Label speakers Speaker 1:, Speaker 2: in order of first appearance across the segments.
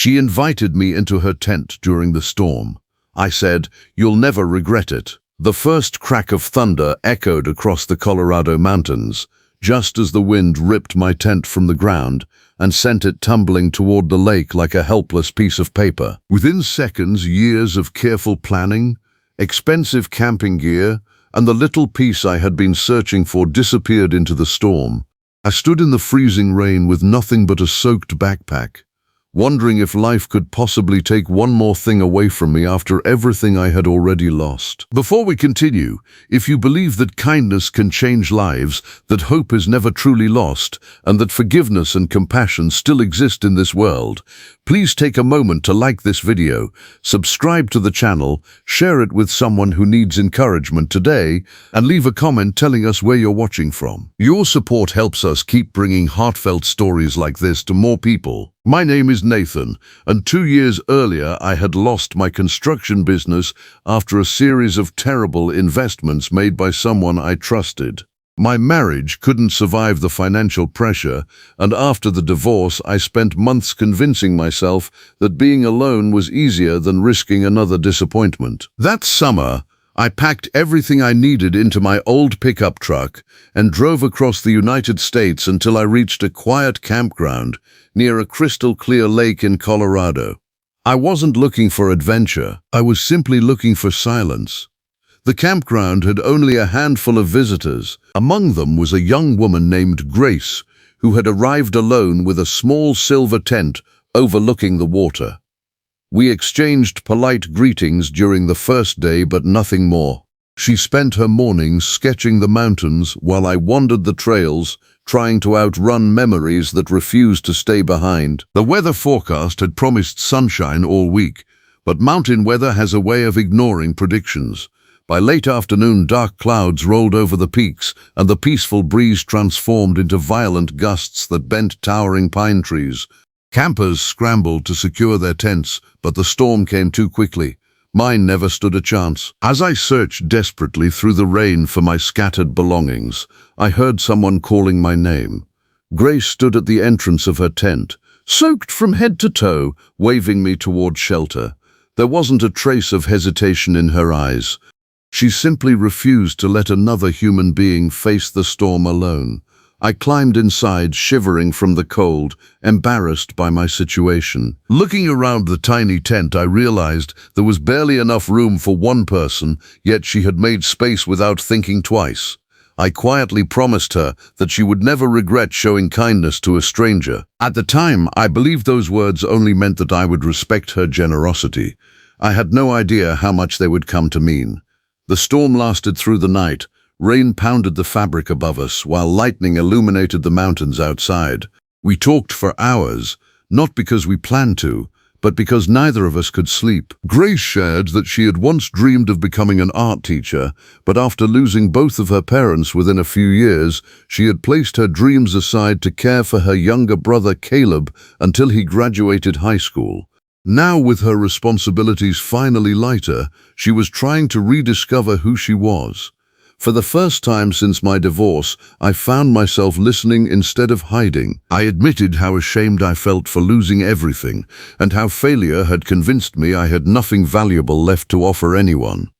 Speaker 1: She invited me into her tent during the storm. I said, "You'll never regret it." The first crack of thunder echoed across the Colorado mountains, just as the wind ripped my tent from the ground and sent it tumbling toward the lake like a helpless piece of paper. Within seconds, years of careful planning, expensive camping gear, and the little peace I had been searching for disappeared into the storm. I stood in the freezing rain with nothing but a soaked backpack, wondering if life could possibly take one more thing away from me after everything I had already lost. Before we continue, if you believe that kindness can change lives, that hope is never truly lost, and that forgiveness and compassion still exist in this world, please take a moment to like this video, subscribe to the channel, share it with someone who needs encouragement today, and leave a comment telling us where you're watching from. Your support helps us keep bringing heartfelt stories like this to more people. My name is Nathan, and 2 years earlier I had lost my construction business after a series of terrible investments made by someone I trusted. My marriage couldn't survive the financial pressure, and after the divorce I spent months convincing myself that being alone was easier than risking another disappointment. That summer, I packed everything I needed into my old pickup truck and drove across the United States until I reached a quiet campground near a crystal-clear lake in Colorado. I wasn't looking for adventure, I was simply looking for silence. The campground had only a handful of visitors. Among them was a young woman named Grace, who had arrived alone with a small silver tent overlooking the water. We exchanged polite greetings during the first day, but nothing more. She spent her mornings sketching the mountains while I wandered the trails, trying to outrun memories that refused to stay behind. The weather forecast had promised sunshine all week, but mountain weather has a way of ignoring predictions. By late afternoon, dark clouds rolled over the peaks, and the peaceful breeze transformed into violent gusts that bent towering pine trees. Campers scrambled to secure their tents, but the storm came too quickly. Mine never stood a chance. As I searched desperately through the rain for my scattered belongings, I heard someone calling my name. Grace stood at the entrance of her tent, soaked from head to toe, waving me toward shelter. There wasn't a trace of hesitation in her eyes. She simply refused to let another human being face the storm alone. I climbed inside, shivering from the cold, embarrassed by my situation. Looking around the tiny tent, I realized there was barely enough room for one person, yet she had made space without thinking twice. I quietly promised her that she would never regret showing kindness to a stranger. At the time, I believed those words only meant that I would respect her generosity. I had no idea how much they would come to mean. The storm lasted through the night. Rain pounded the fabric above us, while lightning illuminated the mountains outside. We talked for hours, not because we planned to, but because neither of us could sleep. Grace shared that she had once dreamed of becoming an art teacher, but after losing both of her parents within a few years, she had placed her dreams aside to care for her younger brother Caleb until he graduated high school. Now, with her responsibilities finally lighter, she was trying to rediscover who she was. For the first time since my divorce, I found myself listening instead of hiding. I admitted how ashamed I felt for losing everything, and how failure had convinced me I had nothing valuable left to offer anyone.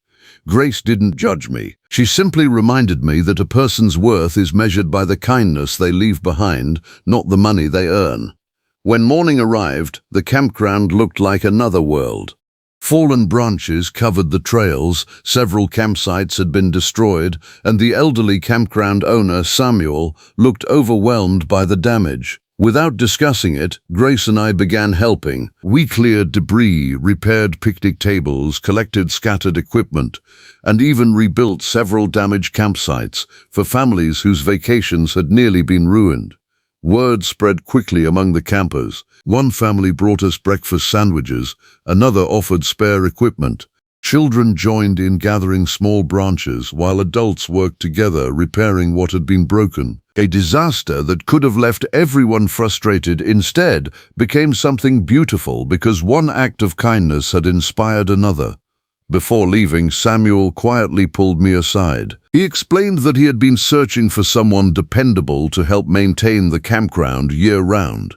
Speaker 1: Grace didn't judge me. She simply reminded me that a person's worth is measured by the kindness they leave behind, not the money they earn. When morning arrived, the campground looked like another world. Fallen branches covered the trails, several campsites had been destroyed, and the elderly campground owner, Samuel, looked overwhelmed by the damage. Without discussing it, Grace and I began helping. We cleared debris, repaired picnic tables, collected scattered equipment, and even rebuilt several damaged campsites for families whose vacations had nearly been ruined. Word spread quickly among the campers. One family brought us breakfast sandwiches, another offered spare equipment. Children joined in gathering small branches, while adults worked together repairing what had been broken. A disaster that could have left everyone frustrated instead became something beautiful because one act of kindness had inspired another. Before leaving, Samuel quietly pulled me aside. He explained that he had been searching for someone dependable to help maintain the campground year-round.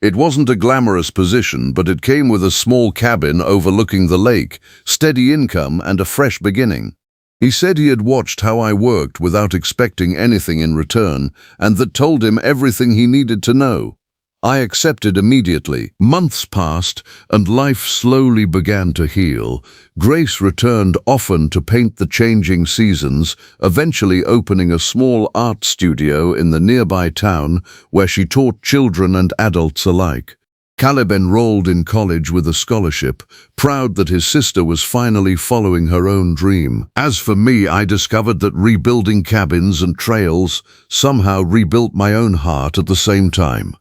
Speaker 1: It wasn't a glamorous position, but it came with a small cabin overlooking the lake, steady income, and a fresh beginning. He said he had watched how I worked without expecting anything in return, and that told him everything he needed to know. I accepted immediately. Months passed, and life slowly began to heal. Grace returned often to paint the changing seasons, eventually opening a small art studio in the nearby town where she taught children and adults alike. Caleb enrolled in college with a scholarship, proud that his sister was finally following her own dream. As for me, I discovered that rebuilding cabins and trails somehow rebuilt my own heart at the same time.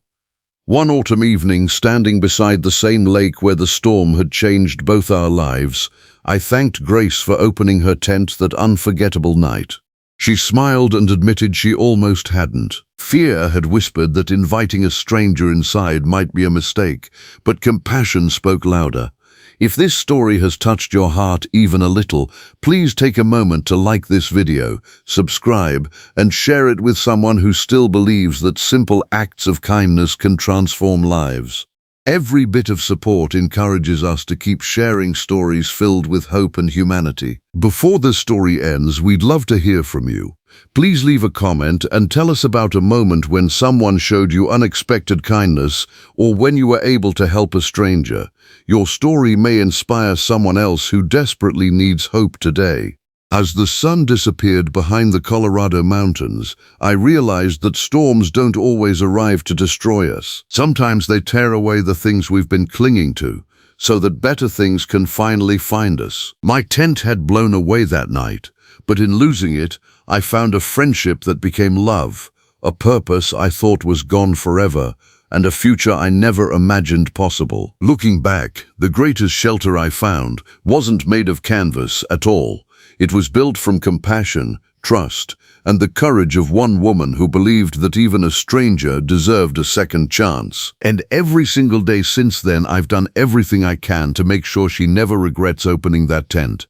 Speaker 1: One autumn evening, standing beside the same lake where the storm had changed both our lives, I thanked Grace for opening her tent that unforgettable night. She smiled and admitted she almost hadn't. Fear had whispered that inviting a stranger inside might be a mistake, but compassion spoke louder. If this story has touched your heart even a little, please take a moment to like this video, subscribe, and share it with someone who still believes that simple acts of kindness can transform lives. Every bit of support encourages us to keep sharing stories filled with hope and humanity. Before this story ends, we'd love to hear from you. Please leave a comment and tell us about a moment when someone showed you unexpected kindness or when you were able to help a stranger. Your story may inspire someone else who desperately needs hope today. As the sun disappeared behind the Colorado mountains, I realized that storms don't always arrive to destroy us. Sometimes they tear away the things we've been clinging to, so that better things can finally find us. My tent had blown away that night, but in losing it, I found a friendship that became love, a purpose I thought was gone forever, and a future I never imagined possible. Looking back, the greatest shelter I found wasn't made of canvas at all. It was built from compassion, trust, and the courage of one woman who believed that even a stranger deserved a second chance. And every single day since then, I've done everything I can to make sure she never regrets opening that tent.